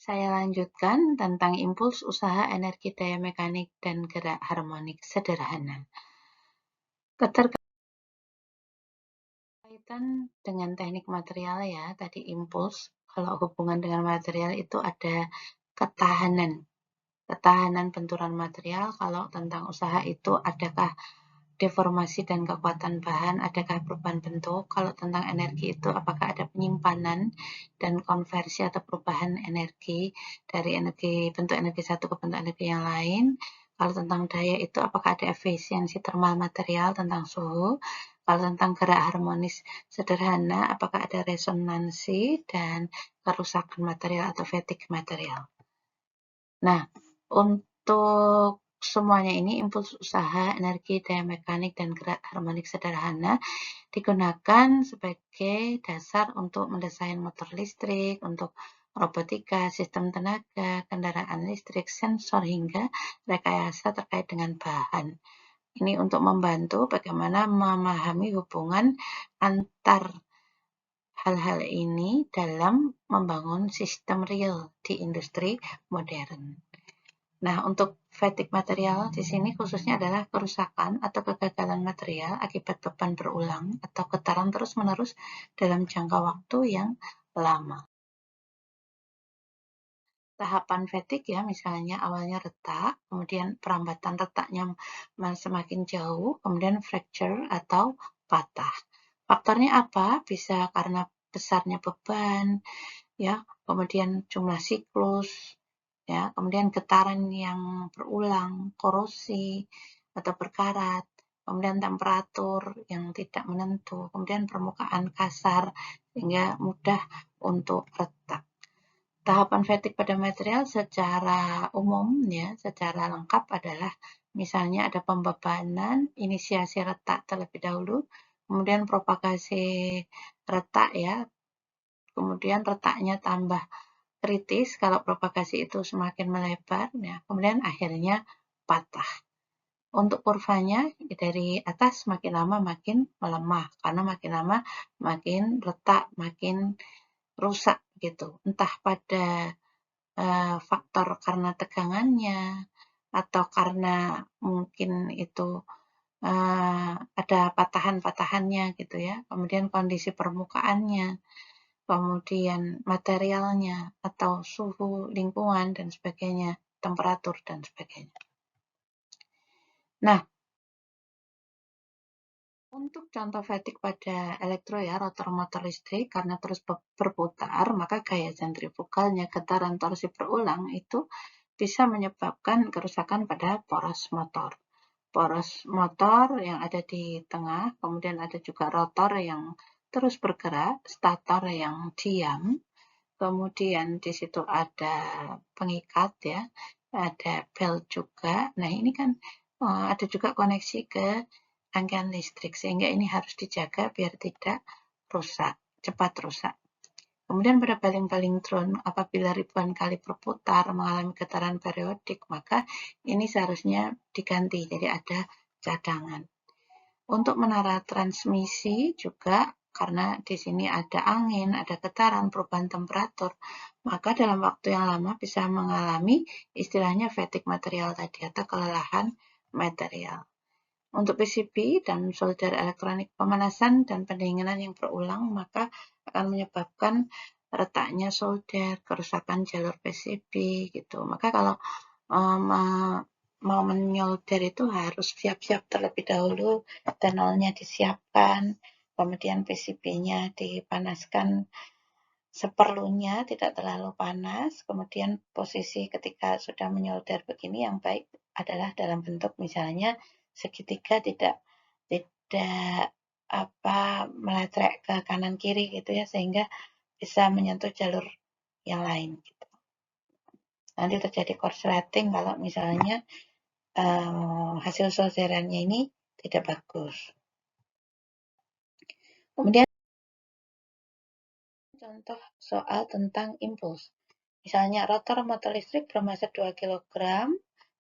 Saya lanjutkan tentang impuls usaha energi daya mekanik dan gerak harmonik sederhana. Keterkaitan dengan teknik material ya, tadi impuls. Kalau hubungan dengan material itu ada ketahanan. Ketahanan benturan material. Kalau tentang usaha itu adakah deformasi dan kekuatan bahan, adakah perubahan bentuk? Kalau tentang energi itu apakah ada penyimpanan dan konversi atau perubahan energi dari bentuk energi satu ke bentuk energi yang lain? Kalau tentang daya itu apakah ada efisiensi thermal material tentang suhu? Kalau tentang gerak harmonis sederhana, apakah ada resonansi dan kerusakan material atau fatigue material? Nah, untuk semuanya ini impuls usaha, energi, daya mekanik, dan gerak harmonik sederhana digunakan sebagai dasar untuk mendesain motor listrik, untuk robotika, sistem tenaga, kendaraan listrik, sensor, hingga rekayasa terkait dengan bahan. Ini untuk membantu bagaimana memahami hubungan antar hal-hal ini dalam membangun sistem real di industri modern. Nah, untuk fatigue material di sini khususnya adalah kerusakan atau kegagalan material akibat beban berulang atau getaran terus-menerus dalam jangka waktu yang lama. Tahapan fatigue ya, misalnya awalnya retak, kemudian perambatan retaknya semakin jauh, kemudian fracture atau patah. Faktornya apa? Bisa karena besarnya beban, ya, kemudian jumlah siklus, ya, kemudian getaran yang berulang, korosi atau berkarat, kemudian temperatur yang tidak menentu, kemudian permukaan kasar sehingga mudah untuk retak. Tahapan fatigue pada material secara umum ya, secara lengkap adalah misalnya ada pembebanan, inisiasi retak terlebih dahulu, kemudian propagasi retak ya, kemudian retaknya tambah kritis kalau propagasi itu semakin melebar, ya, kemudian akhirnya patah. Untuk kurvanya dari atas makin lama makin melemah, karena makin lama makin retak, makin rusak gitu. Entah pada faktor karena tegangannya, atau karena mungkin itu ada patahan-patahannya gitu ya, kemudian kondisi permukaannya, kemudian materialnya, atau suhu lingkungan dan sebagainya, temperatur dan sebagainya. Nah, untuk contoh fatigue pada elektro ya, rotor motor listrik karena terus berputar, maka gaya sentrifugalnya, getaran torsi berulang itu bisa menyebabkan kerusakan pada poros motor. Poros motor yang ada di tengah, kemudian ada juga rotor yang terus bergerak, stator yang diam, kemudian di situ ada pengikat ya, ada belt juga. Nah ini kan ada juga koneksi ke rangkaian listrik, sehingga ini harus dijaga biar tidak rusak, cepat rusak. Kemudian pada baling-baling drone, apabila ribuan kali berputar mengalami getaran periodik, maka ini seharusnya diganti, jadi ada cadangan. Untuk menara transmisi juga, karena di sini ada angin, ada getaran, perubahan temperatur, maka dalam waktu yang lama bisa mengalami istilahnya fatigue material tadi atau kelelahan material. Untuk PCB dan solder elektronik, pemanasan dan pendinginan yang berulang maka akan menyebabkan retaknya solder, kerusakan jalur PCB gitu. Maka kalau mau menyolder itu harus siap-siap terlebih dahulu, tenolnya disiapkan, kemudian PCB-nya dipanaskan seperlunya, tidak terlalu panas, kemudian posisi ketika sudah menyolder begini yang baik adalah dalam bentuk misalnya segitiga, tidak meletrek ke kanan kiri gitu ya, sehingga bisa menyentuh jalur yang lain gitu. Nanti terjadi korsleting kalau misalnya hasil solderannya ini tidak bagus. Kemudian contoh soal tentang impuls. Misalnya rotor motor listrik bermassa 2 kg,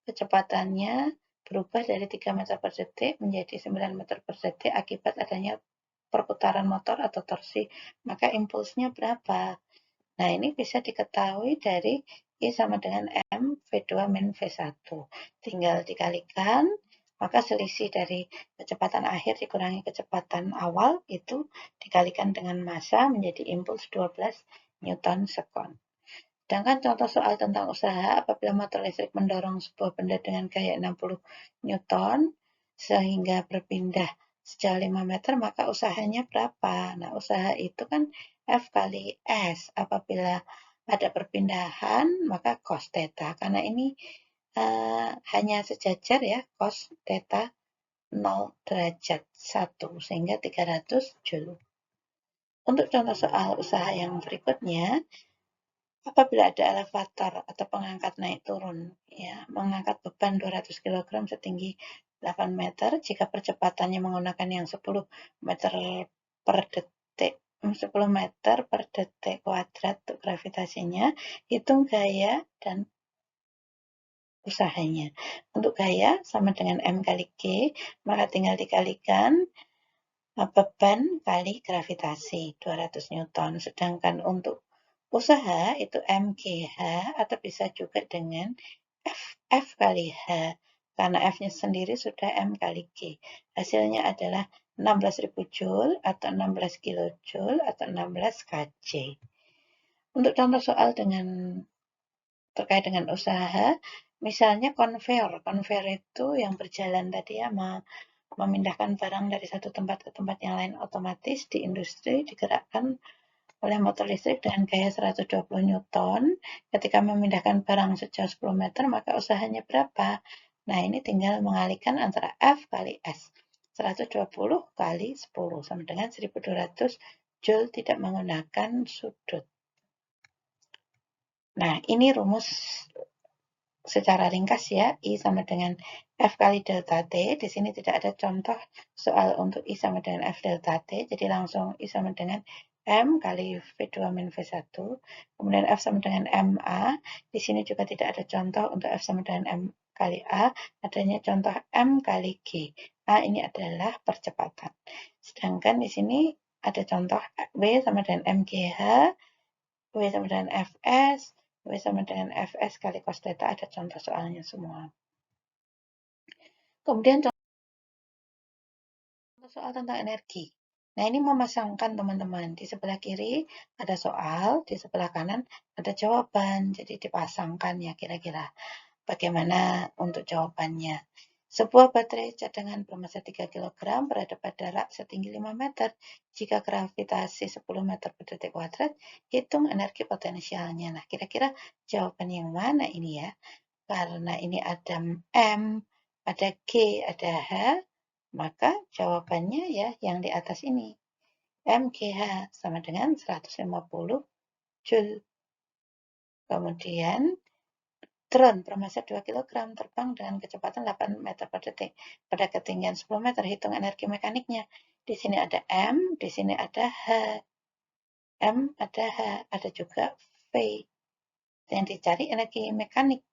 kecepatannya berubah dari 3 meter per detik menjadi 9 meter per detik akibat adanya perputaran motor atau torsi. Maka impulsnya berapa? Nah, ini bisa diketahui dari I sama dengan M V2 min V1. Tinggal dikalikan, maka selisih dari kecepatan akhir dikurangi kecepatan awal itu dikalikan dengan massa menjadi impuls 12 Newton sekon. Sedangkan contoh soal tentang usaha apabila motor listrik mendorong sebuah benda dengan gaya 60 Newton sehingga berpindah sejauh 5 meter, maka usahanya berapa? Nah, usaha itu kan F kali S. Apabila ada perpindahan, maka cos theta. Karena ini hanya sejajar ya, cos theta 0 derajat 1, sehingga 300 Joule. Untuk contoh soal usaha yang berikutnya, apabila ada elevator atau pengangkat naik turun, ya, mengangkat beban 200 kg setinggi 8 meter, jika percepatannya menggunakan yang 10 meter per detik, 10 meter per detik kuadrat untuk gravitasinya, hitung gaya dan usahanya. Untuk gaya sama dengan M kali G, maka tinggal dikalikan beban kali gravitasi 200 Newton. Sedangkan untuk usaha itu MGH atau bisa juga dengan F kali H. Karena F-nya sendiri sudah M kali G. Hasilnya adalah 16.000 Joule atau 16 kilojoule atau 16 kJ. Untuk contoh soal terkait dengan usaha, misalnya konveyor. Konveyor itu yang berjalan tadi ya, memindahkan barang dari satu tempat ke tempat yang lain otomatis di industri digerakkan oleh motor listrik dengan gaya 120 Newton. Ketika memindahkan barang sejauh 10 meter, maka usahanya berapa? Nah, ini tinggal mengalihkan antara F kali S. 120 kali 10 sama dengan 1200 Joule tidak menggunakan sudut. Nah, ini rumus secara ringkas ya, I sama dengan F kali delta T. Di sini tidak ada contoh soal untuk I sama dengan F delta T, jadi langsung I sama dengan M kali V2 min V1. Kemudian F sama dengan MA. Di sini juga tidak ada contoh untuk F sama dengan M kali A, adanya contoh M kali G. A ini adalah percepatan. Sedangkan di sini ada contoh W sama dengan MGH, W sama dengan Fs, W sama dengan Fs kali cos theta, ada contoh soalnya semua. Kemudian contoh soal tentang energi. Nah, ini memasangkan teman-teman. Di sebelah kiri ada soal, di sebelah kanan ada jawaban. Jadi dipasangkan ya kira-kira bagaimana untuk jawabannya. Sebuah baterai cadangan bermassa 3 kg berada pada rak setinggi 5 meter. Jika gravitasi 10 meter per detik kuadrat, hitung energi potensialnya. Nah, kira-kira jawaban yang mana ini ya? Karena ini ada M, ada G, ada H, maka jawabannya ya yang di atas ini. MGH sama dengan 150 Joule. Kemudian drone bermassa 2 kg terbang dengan kecepatan 8 meter per detik pada ketinggian 10 meter. Hitung energi mekaniknya. Di sini ada M, di sini ada H. M ada H, ada juga V. Yang dicari energi mekanik.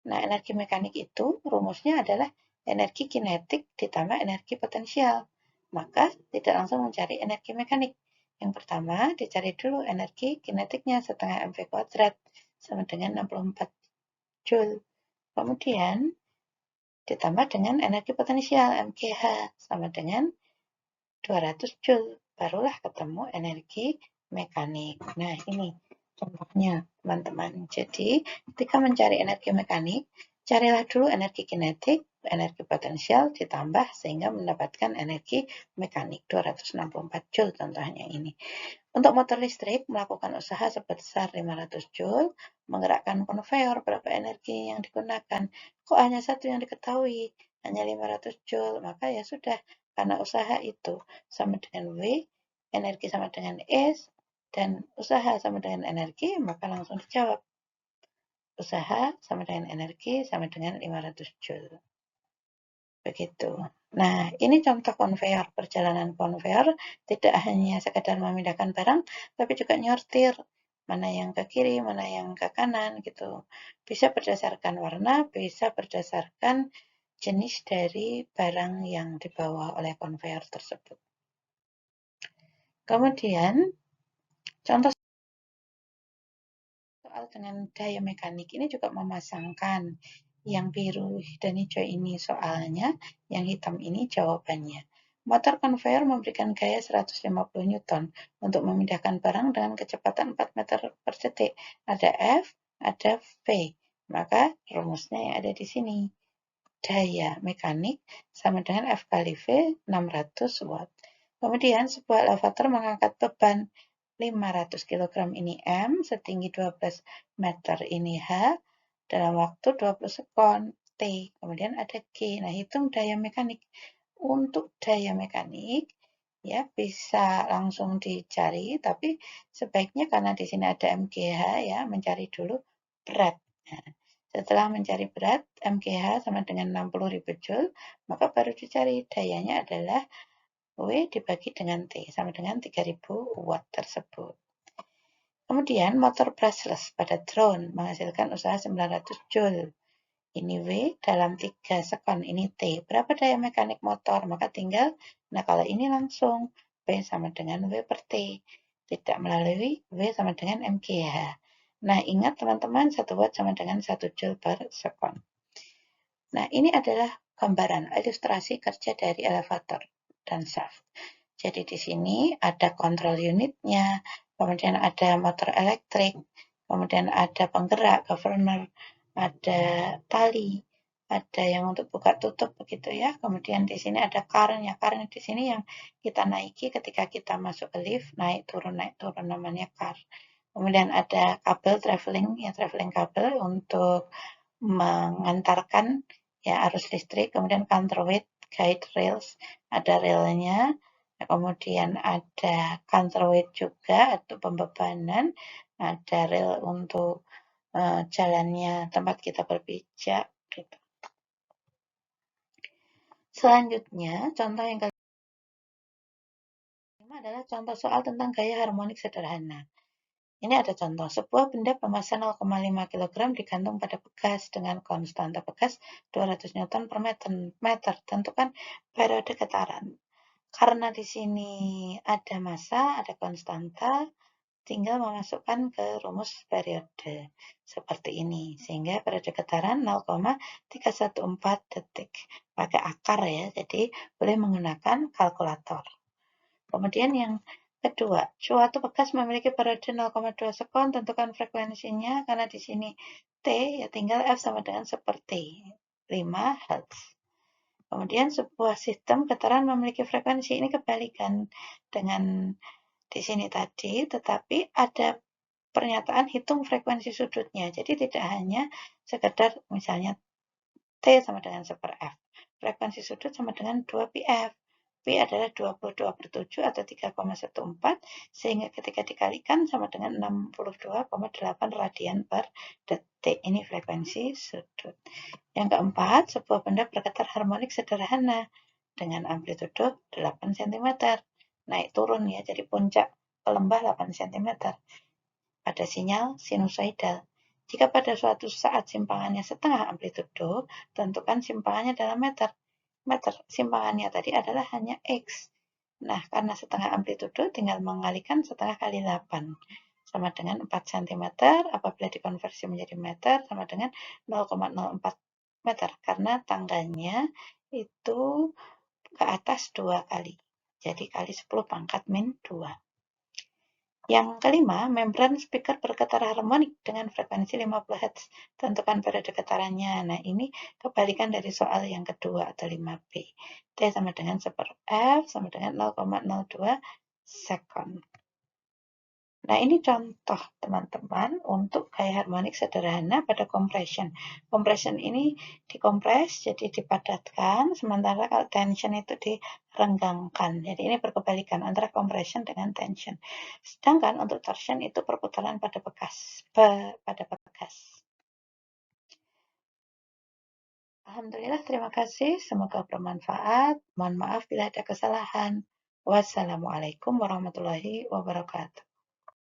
Nah, energi mekanik itu rumusnya adalah energi kinetik ditambah energi potensial. Maka tidak langsung mencari energi mekanik. Yang pertama, dicari dulu energi kinetiknya setengah mv kuadrat sama dengan 64 Joule. Kemudian ditambah dengan energi potensial MGH sama dengan 200 Joule. Barulah ketemu energi mekanik. Nah, ini contohnya, teman-teman. Jadi, ketika mencari energi mekanik, carilah dulu energi kinetik, energi potensial ditambah sehingga mendapatkan energi mekanik 264 Joule contohnya ini. Untuk motor listrik melakukan usaha sebesar 500 Joule, menggerakkan konveyor, berapa energi yang digunakan? Kok hanya satu yang diketahui? Hanya 500 Joule, maka ya sudah, karena usaha itu sama dengan W, energi sama dengan S, dan usaha sama dengan energi, maka langsung dijawab. Usaha sama dengan energi sama dengan 500 Joule. Begitu. Nah, ini contoh konveyor. Perjalanan konveyor tidak hanya sekedar memindahkan barang, tapi juga nyortir. Mana yang ke kiri, mana yang ke kanan gitu. Bisa berdasarkan warna, bisa berdasarkan jenis dari barang yang dibawa oleh konveyor tersebut. Kemudian, contoh Soal dengan daya mekanik ini juga memasangkan yang biru dan hijau ini soalnya, yang hitam ini jawabannya. Motor konveyor memberikan gaya 150 Newton untuk memindahkan barang dengan kecepatan 4 meter per detik. Ada F, ada V. Maka rumusnya yang ada di sini. Daya mekanik sama dengan F kali V 600 watt. Kemudian sebuah elevator mengangkat beban 500 kg ini M, setinggi 12 meter ini H, dalam waktu 20 sekon T. Kemudian ada G. Nah, hitung daya mekanik. Untuk daya mekanik, ya bisa langsung dicari, tapi sebaiknya karena di sini ada MGH ya, mencari dulu berat. Nah, setelah mencari berat, MGH sama dengan 60.000 Joule, maka baru dicari dayanya adalah W dibagi dengan T, sama dengan 3000 watt tersebut. Kemudian motor brushless pada drone menghasilkan usaha 900 Joule. Ini W dalam 3 sekon, ini T. Berapa daya mekanik motor? Maka tinggal, nah kalau ini langsung W sama dengan W per T. Tidak melalui W sama dengan MGH. Nah, ingat teman-teman, 1 watt sama dengan 1 Joule per sekon. Nah, ini adalah gambaran ilustrasi kerja dari elevator dan shaft. Jadi di sini ada kontrol unitnya, kemudian ada motor elektrik, kemudian ada penggerak, governor, ada tali, ada yang untuk buka tutup begitu ya. Kemudian di sini ada karnya. Karnya di sini yang kita naiki ketika kita masuk ke lift, naik turun namanya kar. Kemudian ada kabel traveling, ya traveling kabel untuk mengantarkan ya arus listrik, kemudian counterweight guide rails, ada relnya, kemudian ada counterweight juga atau pembebanan, ada rel untuk jalannya tempat kita berpijak gitu. Selanjutnya, contoh yang kelima adalah contoh soal tentang gaya harmonik sederhana. Ini ada contoh, sebuah benda bermassa 0,5 kg digantung pada pegas dengan konstanta pegas 200 Newton per meter. Tentukan periode getaran. Karena di sini ada massa, ada konstanta, tinggal memasukkan ke rumus periode seperti ini. Sehingga periode getaran 0,314 detik. Pakai akar ya, jadi boleh menggunakan kalkulator. Kemudian yang kedua, suatu pegas memiliki periode 0,2 sekon, tentukan frekuensinya, karena di sini T, ya tinggal F sama dengan seperti 5 Hz. Kemudian sebuah sistem getaran memiliki frekuensi, ini kebalikan dengan di sini tadi, tetapi ada pernyataan hitung frekuensi sudutnya. Jadi tidak hanya sekedar misalnya T sama dengan 1 per F. Frekuensi sudut sama dengan 2 PF. P adalah 22/7 atau 3,14, sehingga ketika dikalikan sama dengan 62,8 radian per detik. Ini frekuensi sudut. Yang keempat, sebuah benda bergetar harmonik sederhana dengan amplitudo 8 cm. Naik turun ya, jadi puncak ke lembah 8 cm. Pada sinyal sinusoidal. Jika pada suatu saat simpangannya setengah amplitudo, tentukan simpangannya dalam meter. Simpangannya tadi adalah hanya X. Nah, karena setengah amplitudo tinggal mengalikan setengah kali 8. Sama dengan 4 cm, apabila dikonversi menjadi meter sama dengan 0,04 meter. Karena tanggalnya itu ke atas 2 kali. Jadi kali 10 pangkat min 2. Yang kelima, membran speaker bergetar harmonik dengan frekuensi 50 Hz. Tentukan periode getarannya. Nah, ini kebalikan dari soal yang kedua atau 5B. T sama dengan 1 per F sama dengan 0,02 sekon. Nah, ini contoh teman-teman untuk gaya harmonik sederhana pada compression. Compression ini dikompres, jadi dipadatkan, sementara kalau tension itu direnggangkan. Jadi ini berkebalikan antara compression dengan tension. Sedangkan untuk torsion itu perputaran pada bekas. Alhamdulillah, terima kasih. Semoga bermanfaat. Mohon maaf bila ada kesalahan. Wassalamualaikum warahmatullahi wabarakatuh.